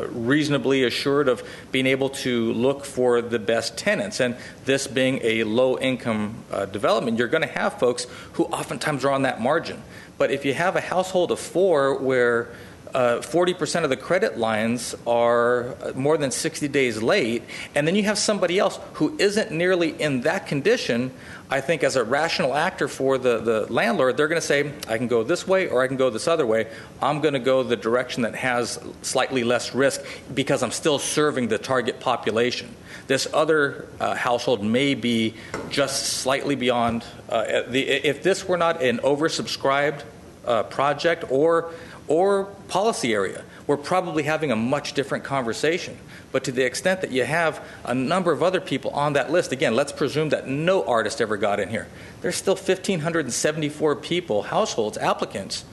reasonably assured of being able to look for the best tenants. And this being a low-income development, you're going to have folks who oftentimes are on that margin. But if you have a household of 4 where 40% of the credit lines are more than 60 days late, and then you have somebody else who isn't nearly in that condition, I think as a rational actor for the landlord, they're going to say, I can go this way or I can go this other way. I'm going to go the direction that has slightly less risk because I'm still serving the target population. This other household may be just slightly beyond. If this were not an oversubscribed project or policy area, we're probably having a much different conversation. But to the extent that you have a number of other people on that list, again, let's presume that no artist ever got in here. There's still 1,574 people, households, applicants,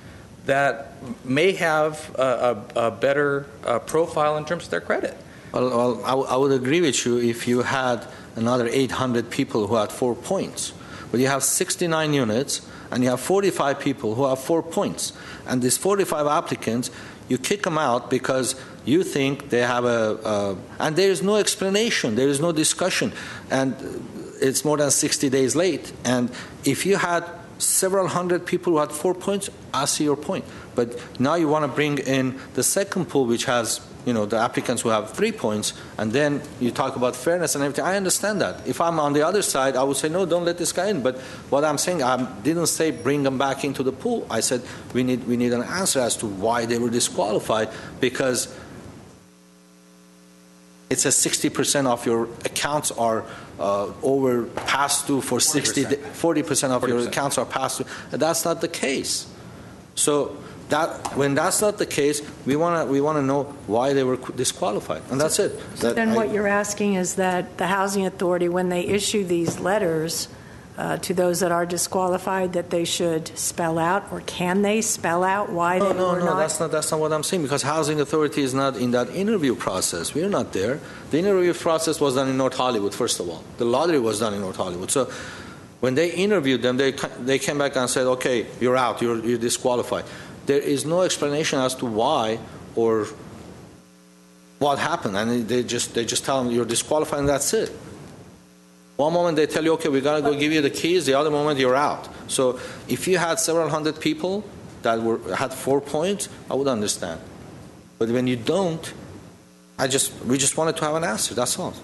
that may have a better profile in terms of their credit. Well, I would agree with you if you had another 800 people who had 4 points. But you have 69 units, and you have 45 people who have 4 points. And these 45 applicants, you kick them out because you think they have and there is no explanation, there is no discussion, and it's more than 60 days late. And if you had several hundred people who had 4 points, I see your point. But now you want to bring in the second pool, which has the applicants who have 3 points, and then you talk about fairness and everything. I understand that. If I'm on the other side, I would say, no, don't let this guy in. But what I'm saying, I didn't say bring them back into the pool. I said we need an answer as to why they were disqualified, because it's a 60% of your accounts are over past due for 40% of your accounts are past due. That's not the case. So when that's not the case, we want to know why they were disqualified, and that's it. So then what you're asking is that the Housing Authority, when they issue these letters to those that are disqualified that they should spell out, or can they spell out why they were not? No, that's not what I'm saying, because Housing Authority is not in that interview process. We're not there. The interview process was done in North Hollywood, first of all. The lottery was done in North Hollywood. So when they interviewed them, they came back and said, okay, you're out, you're disqualified. There is no explanation as to why or what happened, and they just tell them you're disqualified and that's it. One moment they tell you, okay, we're going to go give you the keys. The other moment you're out. So if you had several hundred people that had 4 points, I would understand. But when you don't, we just wanted to have an answer. That's all.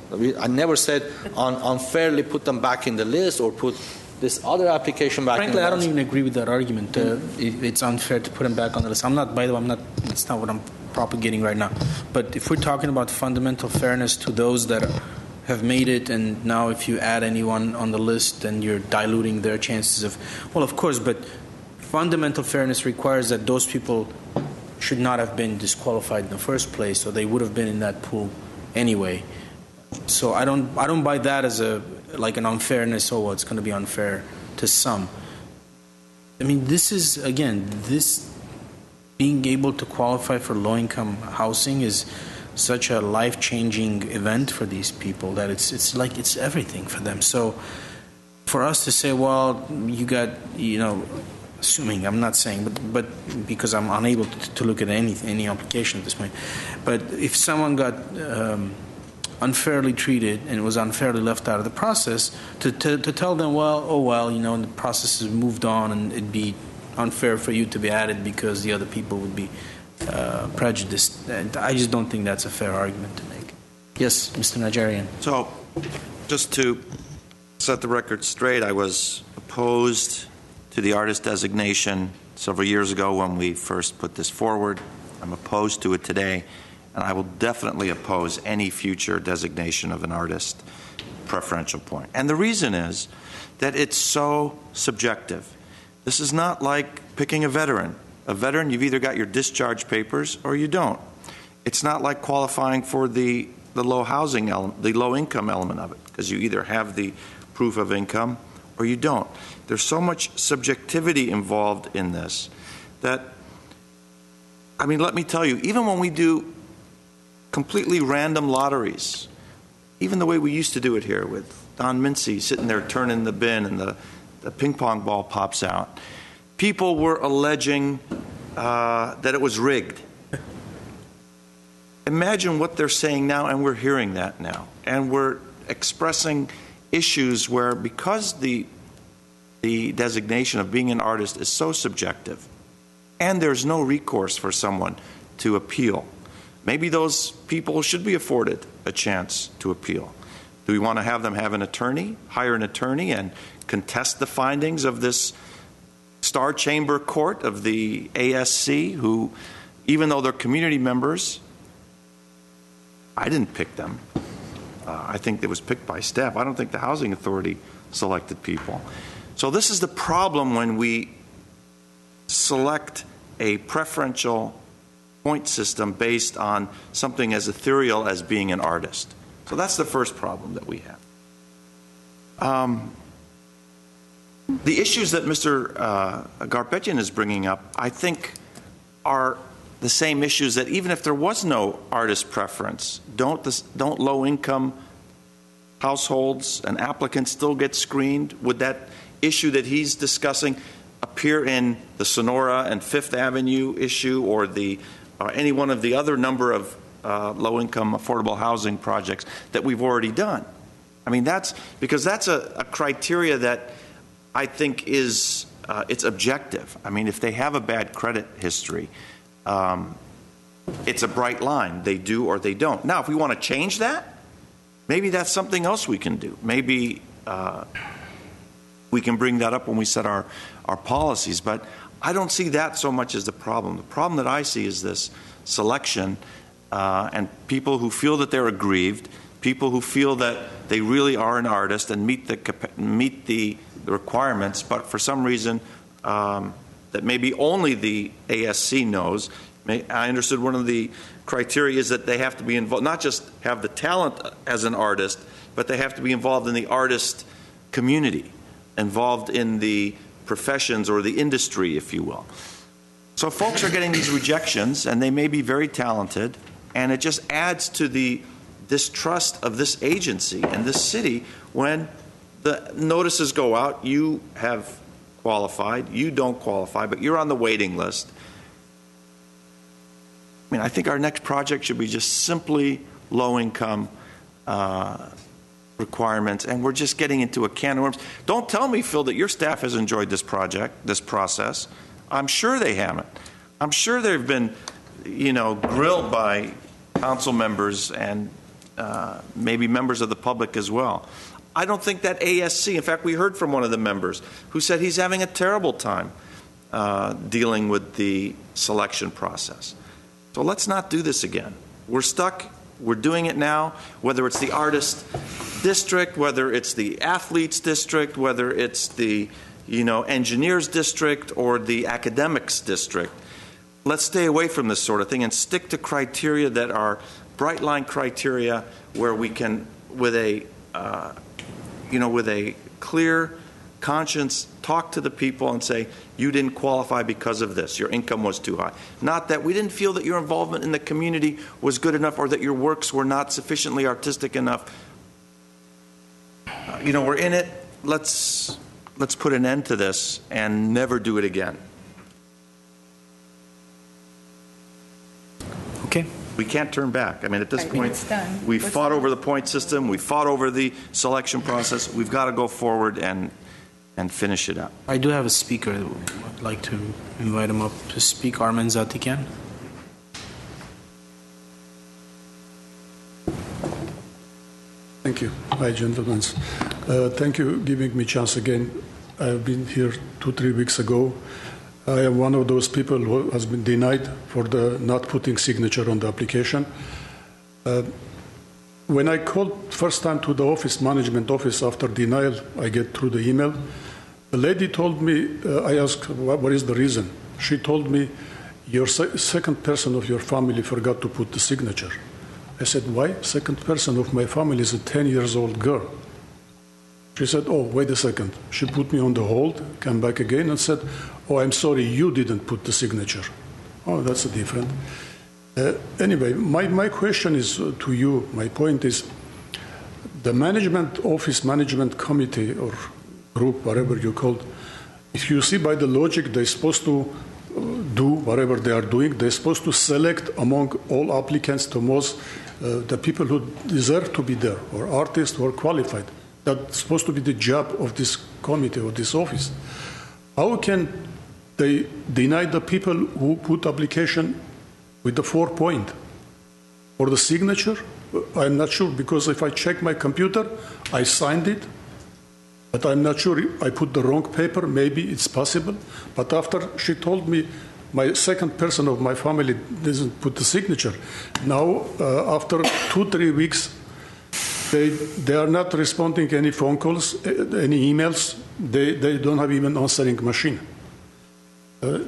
I never said unfairly put them back in the list or put this other application back. Frankly, in the I don't list. even agree with that argument. It's unfair to put them back on the list. By the way, it's not what I'm propagating right now. But if we're talking about fundamental fairness to those that have made it, and now if you add anyone on the list, then you're diluting their chances of, well, of course, but fundamental fairness requires that those people should not have been disqualified in the first place, so they would have been in that pool anyway. So I don't buy that as like an unfairness. Oh, well, it's going to be unfair to some. I mean, this is, again, this being able to qualify for low-income housing is such a life-changing event for these people that it's like it's everything for them. So for us to say, well, you got, assuming, I'm not saying, but because I'm unable to look at any application at this point, but if someone got unfairly treated and was unfairly left out of the process, to tell them, the process has moved on and it'd be unfair for you to be added because the other people would be prejudiced. And I just don't think that's a fair argument to make. Yes, Mr. Nigerian. So, just to set the record straight, I was opposed to the artist designation several years ago when we first put this forward. I'm opposed to it today, and I will definitely oppose any future designation of an artist preferential point. And the reason is that it's so subjective. This is not like picking a veteran. A veteran, you've either got your discharge papers or you don't. It's not like qualifying for the low income element of it, because you either have the proof of income or you don't. There's so much subjectivity involved in this that, let me tell you, even when we do completely random lotteries, even the way we used to do it here with Don Mincy sitting there turning the bin and the ping pong ball pops out, people were alleging that it was rigged. Imagine what they're saying now, and we're hearing that now. And we're expressing issues where, because the designation of being an artist is so subjective, and there's no recourse for someone to appeal, maybe those people should be afforded a chance to appeal. Do we want to have them have an attorney, hire an attorney, and contest the findings of this Star Chamber Court of the ASC, who, even though they're community members, I didn't pick them. I think it was picked by staff. I don't think the Housing Authority selected people. So this is the problem when we select a preferential point system based on something as ethereal as being an artist. So that's the first problem that we have. The issues that Mr. Garpetian is bringing up, I think, are the same issues that even if there was no artist preference, don't low-income households and applicants still get screened? Would that issue that he's discussing appear in the Sonora and Fifth Avenue issue or any one of the other number of low-income affordable housing projects that we've already done? That's because that's a criteria that I think it's objective. If they have a bad credit history, it's a bright line. They do or they don't. Now, if we want to change that, maybe that's something else we can do. Maybe we can bring that up when we set our policies. But I don't see that so much as the problem. The problem that I see is this selection and people who feel that they're aggrieved, people who feel that they really are an artist and meet the requirements, but for some reason that maybe only the ASC knows. I understood one of the criteria is that they have to be involved, not just have the talent as an artist, but they have to be involved in the artist community. involved in the professions or the industry, if you will. So folks are getting these rejections, and they may be very talented, and it just adds to the distrust of this agency and this city when the notices go out. You have qualified, you don't qualify, but you're on the waiting list. I mean, I think our next project should be just simply low-income requirements, and we're just getting into a can of worms. Don't tell me, Phil, that your staff has enjoyed this project, this process. I'm sure they haven't. I'm sure they've been, grilled by council members and maybe members of the public as well. I don't think that ASC, in fact, we heard from one of the members who said he's having a terrible time dealing with the selection process. So let's not do this again. We're stuck. We're doing it now, whether it's the artist district, whether it's the athletes district, whether it's the engineers district or the academics district. Let's stay away from this sort of thing and stick to criteria that are bright line criteria where we can, with a clear conscience, talk to the people and say, you didn't qualify because of this. Your income was too high. Not that we didn't feel that your involvement in the community was good enough or that your works were not sufficiently artistic enough. We're in it. Let's put an end to this and never do it again. Okay. We can't turn back. I mean, at this point, it's done. we fought over the point system. We fought over the selection process. We've got to go forward and finish it up. I do have a speaker. I'd like to invite him up to speak. Armen Zatikan. Thank you. Hi, gentlemen. Thank you for giving me a chance again. I've been here 2-3 weeks ago. I am one of those people who has been denied for the not putting signature on the application. When I called first time to the office, management office, after denial, I get through the email. The lady told me, I asked, what is the reason? She told me, your second person of your family forgot to put the signature. I said, why? Second person of my family is a 10-year-old girl. She said, oh, wait a second. She put me on the hold, came back again and said, oh, I'm sorry, you didn't put the signature. Oh, that's different. Anyway, my question is to you, my point is, the management office, management committee or group, whatever you call it, if you see by the logic, they're supposed to do whatever they are doing. They're supposed to select among all applicants the people who deserve to be there, or artists who are qualified. That's supposed to be the job of this committee or this office. How can they deny the people who put application with the 4-point? Or the signature? I'm not sure, because if I check my computer, I signed it, but I'm not sure I put the wrong paper. Maybe it's possible. But after she told me my second person of my family doesn't put the signature, now after 2-3 weeks, they are not responding any phone calls, any emails. They don't have even answering machine.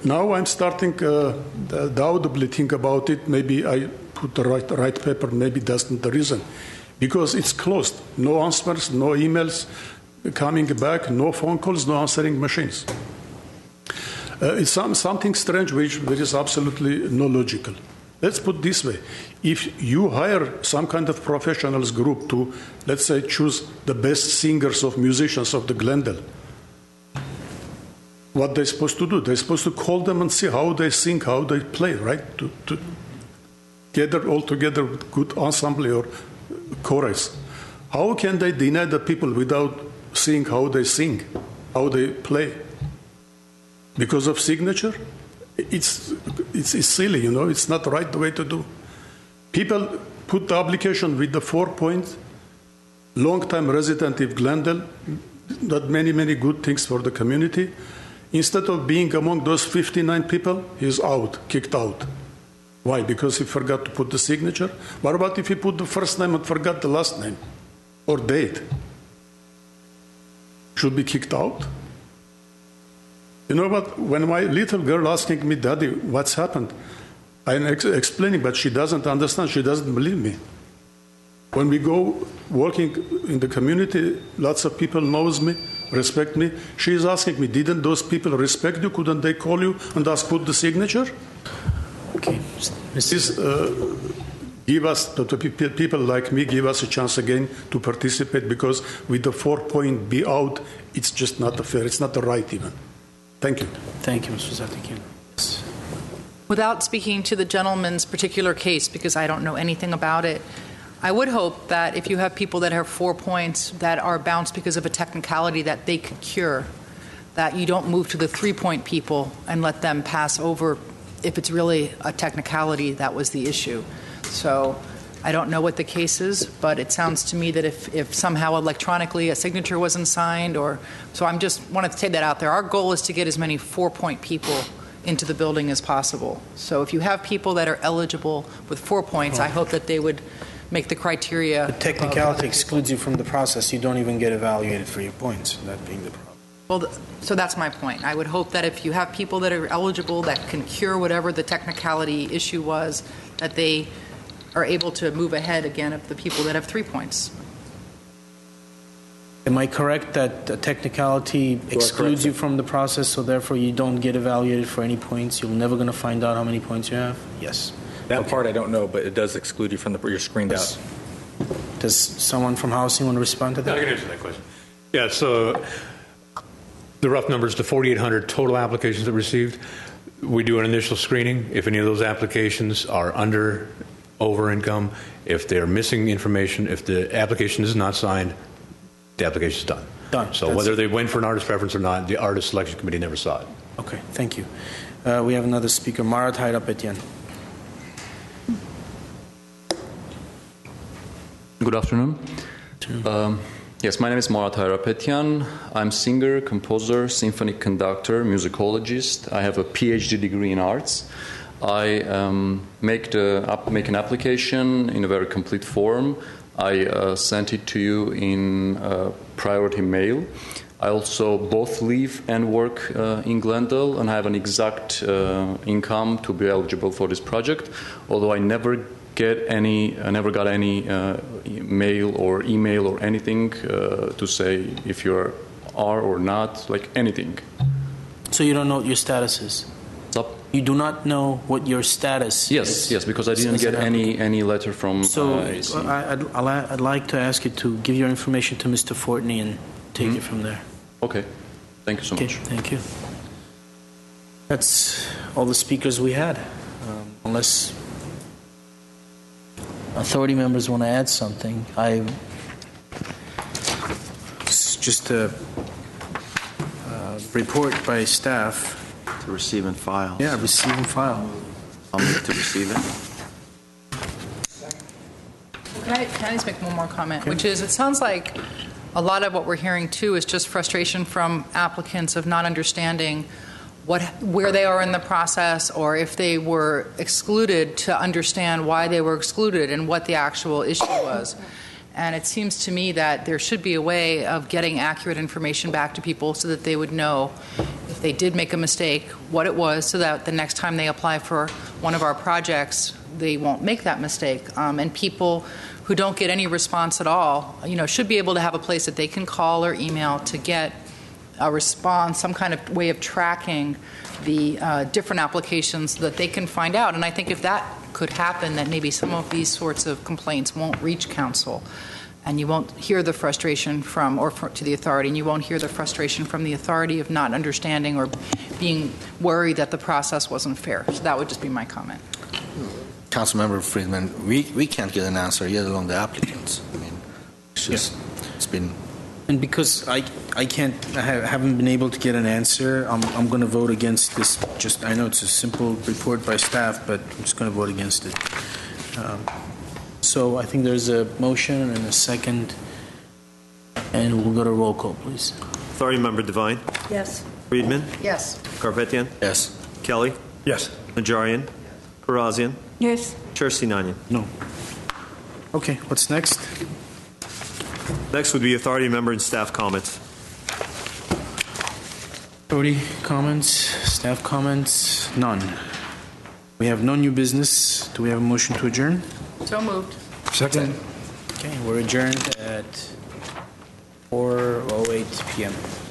Now I'm starting doubtably think about it. Maybe I put the right paper. Maybe that's not the reason, because it's closed. No answers, no emails coming back, no phone calls, no answering machines. It's something strange which is absolutely no logical. Let's put it this way. If you hire some kind of professionals group to, let's say, choose the best singers of musicians of the Glendale, what they're supposed to do? They're supposed to call them and see how they sing, how they play, right? To gather all together with good ensemble or chorus. How can they deny the people without seeing how they sing, how they play? Because of signature? It's silly, it's not the right way to do. People put the application with the 4 points, long-time resident of Glendale, did many good things for the community. Instead of being among those 59 people, he's out, kicked out. Why? Because he forgot to put the signature? What about if he put the first name and forgot the last name or date? Should be kicked out? You know what? When my little girl asking me, Daddy, what's happened? I'm explaining, but she doesn't understand. She doesn't believe me. When we go working in the community, lots of people knows me. respect me. She is asking me, didn't those people respect you? Couldn't they call you and ask put the signature? Okay. Please give us, the people like me, give us a chance again to participate, because with the 4-point be out, it's just not fair. It's not the right even. Thank you. Thank you, Mr. Zatikian. Yes. Without speaking to the gentleman's particular case, because I don't know anything about it, I would hope that if you have people that have 4 points that are bounced because of a technicality that they could cure, that you don't move to the 3-point people and let them pass over if it's really a technicality that was the issue. So I don't know what the case is, but it sounds to me that if somehow electronically a signature wasn't signed, or so I'm just wanted to take that out there. Our goal is to get as many 4-point people into the building as possible. So if you have people that are eligible with 4 points, I hope that they would make the criteria. The technicality excludes you from the process. You don't even get evaluated for your points, that being the problem. Well, so that's my point. I would hope that if you have people that are eligible that can cure whatever the technicality issue was, that they are able to move ahead again of the people that have 3 points. Am I correct that the technicality excludes you from the process, so therefore you don't get evaluated for any points? You're never going to find out how many points you have? Yes. That part I don't know, but it does exclude you from you're screened out. Does someone from housing want to respond to that? I can answer that question. Yeah, so the rough numbers, the 4,800 total applications that received, we do an initial screening. If any of those applications are over income, if they're missing information, if the application is not signed, the application is done. Done. So whether they went for an artist preference or not, the artist selection committee never saw it. Okay, thank you. We have another speaker, Marat Hayrapetyan. Good afternoon. Yes, my name is Marat Hayrapetyan. I'm singer, composer, symphony conductor, musicologist. I have a PhD degree in arts. I make an application in a very complete form. I sent it to you in priority mail. I also both live and work in Glendale, and I have an exact income to be eligible for this project, although I never got any mail or email or anything to say if you are or not, like anything. So you don't know what your status is? You do not know what your status is? Yes, because I didn't get any letter from So AC. I'd like to ask you to give your information to Mr. Fortney and take it from there. Okay. Thank you so much. Thank you. That's all the speakers we had. Unless authority members want to add something, it's just a report by staff. To receive and file. Yeah, receive and file. I'll move to receive it. Can I just make one more comment, which is it sounds like a lot of what we're hearing too is just frustration from applicants of not understanding where they are in the process, or if they were excluded, to understand why they were excluded and what the actual issue was. And it seems to me that there should be a way of getting accurate information back to people so that they would know if they did make a mistake, what it was, so that the next time they apply for one of our projects, they won't make that mistake. And people who don't get any response at all, should be able to have a place that they can call or email to get a response, some kind of way of tracking the different applications so that they can find out. And I think if that could happen, that maybe some of these sorts of complaints won't reach council, and you won't hear the frustration to the authority, and you won't hear the frustration from the authority of not understanding or being worried that the process wasn't fair. So that would just be my comment. Councilmember Friedman, we can't get an answer, yet alone the applicants. I mean, it's been. And because I haven't been able to get an answer, I'm going to vote against this. I know it's a simple report by staff, but I'm just going to vote against it. So I think there's a motion and a second, and we'll go to roll call, please. Authority Member Devine? Yes. Friedman? Yes. Karapetyan? Yes. Kelly? Yes. Najarian? Parazian? Yes. Chair Sinanian? No. Okay, what's next? Next would be authority member and staff comments. Authority comments, staff comments, none. We have no new business. Do we have a motion to adjourn? So moved. Second. Okay, we're adjourned at 4:08 p.m.